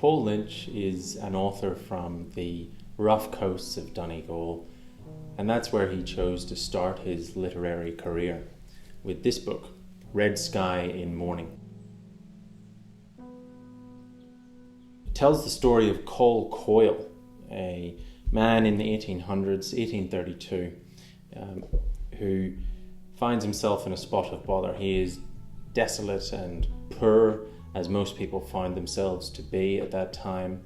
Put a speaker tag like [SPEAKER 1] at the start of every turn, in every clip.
[SPEAKER 1] Paul Lynch is an author from the rough coasts of Donegal, and that's where he chose to start his literary career, with this book, Red Sky in Morning. It tells the story of Col Coyle, a man in the 1800s, 1832, who finds himself in a spot of bother. He is desolate and poor, as most people found themselves to be at that time.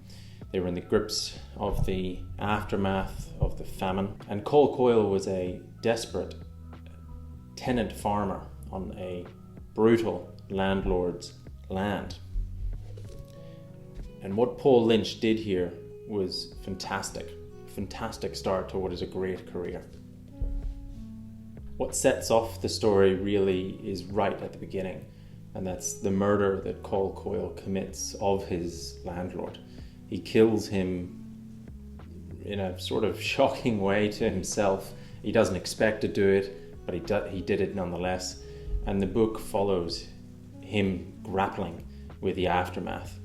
[SPEAKER 1] They were in the grips of the aftermath of the famine. And Col Coyle was a desperate tenant farmer on a brutal landlord's land. And what Paul Lynch did here was fantastic. Fantastic start to what is a great career. What sets off the story really is right at the beginning, and that's the murder that Col Coyle commits of his landlord. He kills him in a sort of shocking way to himself. He doesn't expect to do it, but he did it nonetheless. And the book follows him grappling with the aftermath.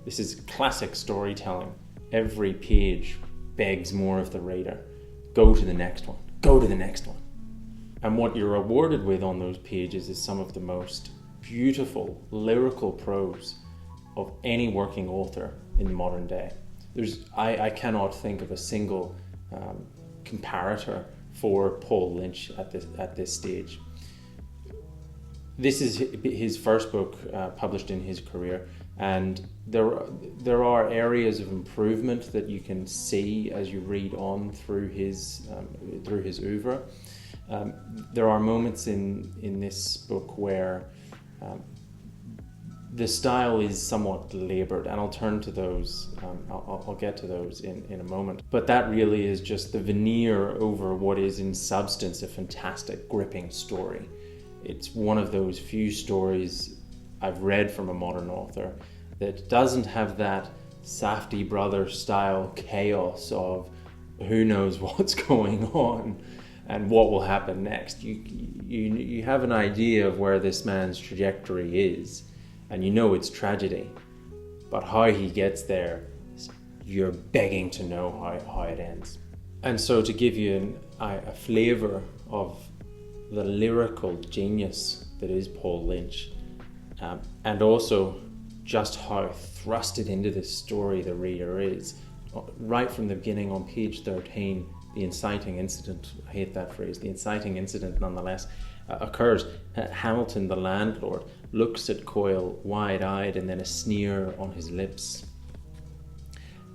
[SPEAKER 1] This is classic storytelling. Every page begs more of the reader. Go to the next one. Go to the next one. And what you're rewarded with on those pages is some of the most beautiful lyrical prose of any working author in the modern day. I cannot think of a single comparator for Paul Lynch at this stage. This is his first book published in his career, and there are areas of improvement that you can see as you read on through his oeuvre. There are moments in this book where the style is somewhat laboured, and I'll turn to those, I'll get to those in a moment. But that really is just the veneer over what is in substance a fantastic, gripping story. It's one of those few stories I've read from a modern author that doesn't have that Safdie Brothers style chaos of who knows what's going on and what will happen next. You have an idea of where this man's trajectory is, and you know it's tragedy, but how he gets there, you're begging to know how it ends. And so to give you a flavour of the lyrical genius that is Paul Lynch, and also just how thrusted into this story the reader is, right from the beginning on page 13, the inciting incident, I hate that phrase, the inciting incident nonetheless, occurs. Hamilton, the landlord, looks at Coyle wide-eyed and then a sneer on his lips.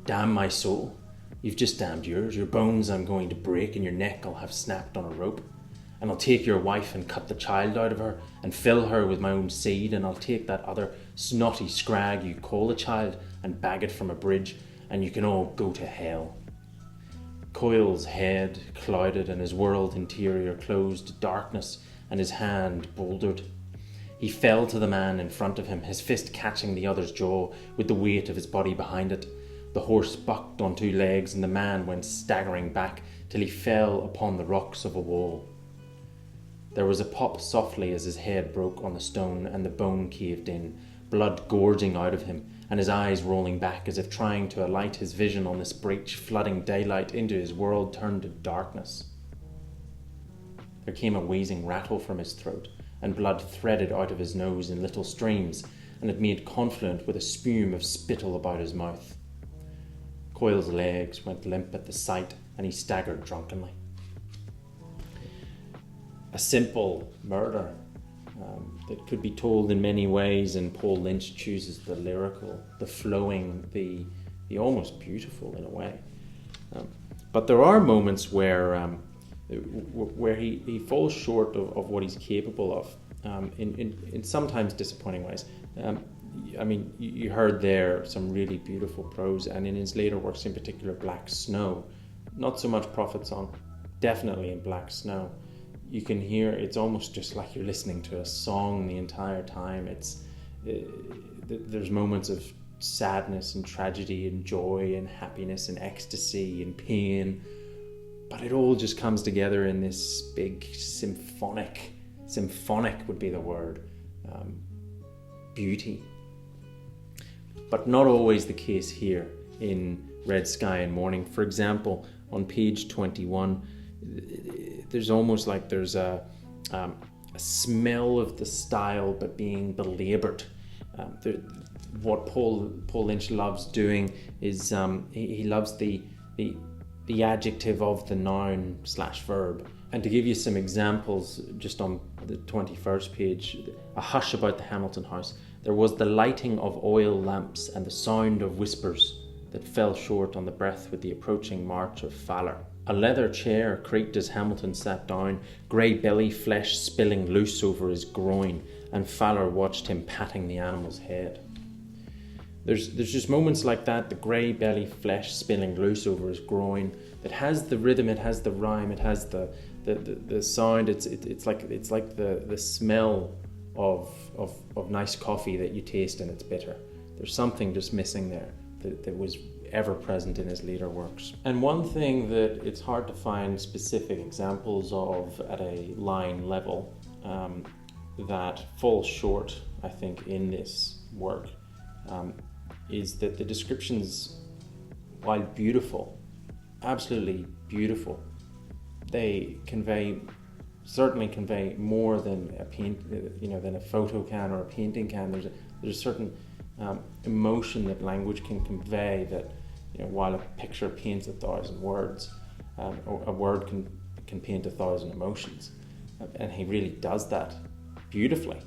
[SPEAKER 1] Damn my soul, you've just damned yours. Your bones I'm going to break and your neck I'll have snapped on a rope. And I'll take your wife and cut the child out of her and fill her with my own seed, and I'll take that other snotty scrag you call a child and bag it from a bridge, and you can all go to hell. Coyle's head clouded and his world interior closed to darkness, and his hand bouldered. He fell to the man in front of him, his fist catching the other's jaw with the weight of his body behind it. The horse bucked on two legs, and the man went staggering back till he fell upon the rocks of a wall. There was a pop softly as his head broke on the stone and the bone caved in, blood gorging out of him, and his eyes rolling back as if trying to alight his vision on this breach, flooding daylight into his world turned to darkness. There came a wheezing rattle from his throat, and blood threaded out of his nose in little streams, and it made confluent with a spume of spittle about his mouth. Coyle's legs went limp at the sight, and he staggered drunkenly. A simple murder that could be told in many ways, and Paul Lynch chooses the lyrical, the flowing, the almost beautiful in a way. But there are moments where he falls short of what he's capable of, in sometimes disappointing ways. I mean, you heard there some really beautiful prose, and in his later works, in particular Black Snow, not so much Prophet Song, definitely in Black Snow. You can hear, it's almost just like you're listening to a song the entire time. There's moments of sadness and tragedy and joy and happiness and ecstasy and pain, but it all just comes together in this big symphonic would be the word, beauty. but not always the case here in Red Sky and Morning. For example, on page 21, there's almost like there's a smell of the style but being belaboured. What Paul Lynch loves doing is he loves the adjective of the noun / verb. And to give you some examples, just on the 21st page, a hush about the Hamilton house. There was the lighting of oil lamps and the sound of whispers that fell short on the breath with the approaching march of Fowler. A leather chair creaked as Hamilton sat down, grey belly flesh spilling loose over his groin, and Fowler watched him patting the animal's head. There's just moments like that, the grey belly flesh spilling loose over his groin, that has the rhythm, it has the rhyme, it has the sound. It's like the smell of nice coffee that you taste and it's bitter. There's something just missing there that was ever present in his later works. And one thing that it's hard to find specific examples of at a line level that falls short, I think, in this work is that the descriptions, while beautiful, absolutely beautiful, they certainly convey more than than a photo can or a painting can. There's a certain emotion that language can convey that, while a picture paints 1,000 words, a word can paint 1,000 emotions, and he really does that beautifully.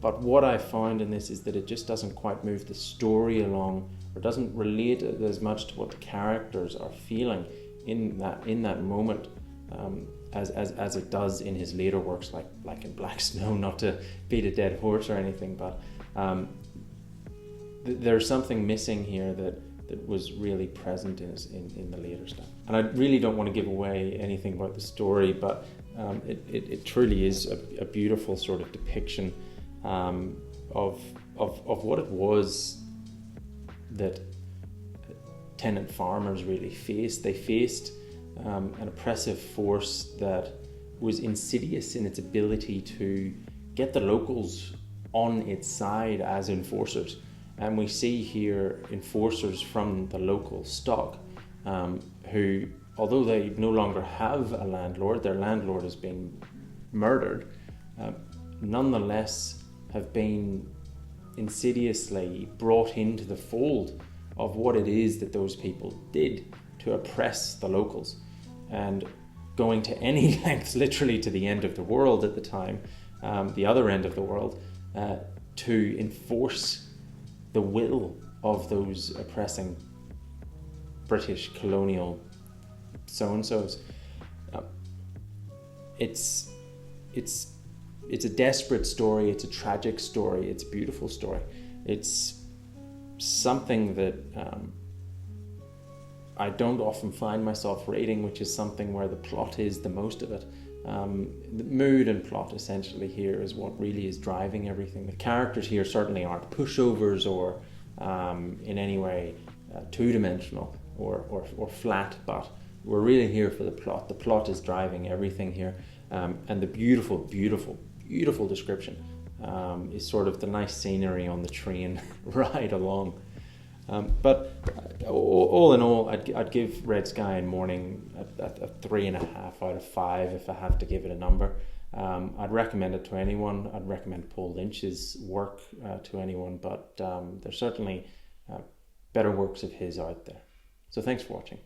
[SPEAKER 1] But what I found in this is that it just doesn't quite move the story along, or doesn't relate as much to what the characters are feeling in that moment as it does in his later works, like Black and Black Snow. Not to beat a dead horse or anything, but there's something missing here that was really present in the later stuff. And I really don't want to give away anything about the story, but it truly is a beautiful sort of depiction of what it was that tenant farmers really faced. They faced an oppressive force that was insidious in its ability to get the locals on its side as enforcers. And we see here enforcers from the local stock who, although they no longer have a landlord, their landlord has been murdered, nonetheless have been insidiously brought into the fold of what it is that those people did to oppress the locals, and going to any lengths, literally to the end of the world at the time, the other end of the world, to enforce the will of those oppressing British colonial so-and-sos. It's a desperate story, it's a tragic story, it's a beautiful story. It's something that I don't often find myself reading, which is something where the plot is the most of it. The mood and plot essentially here is what really is driving everything. The characters here certainly aren't pushovers or in any way two-dimensional or flat, but we're really here for the plot. The plot is driving everything here, and the beautiful description is sort of the nice scenery on the train ride along. But all in all, I'd give Red Sky and Morning a 3.5 out of 5 if I have to give it a number. I'd recommend it to anyone. I'd recommend Paul Lynch's work to anyone, but there's certainly better works of his out there. So thanks for watching.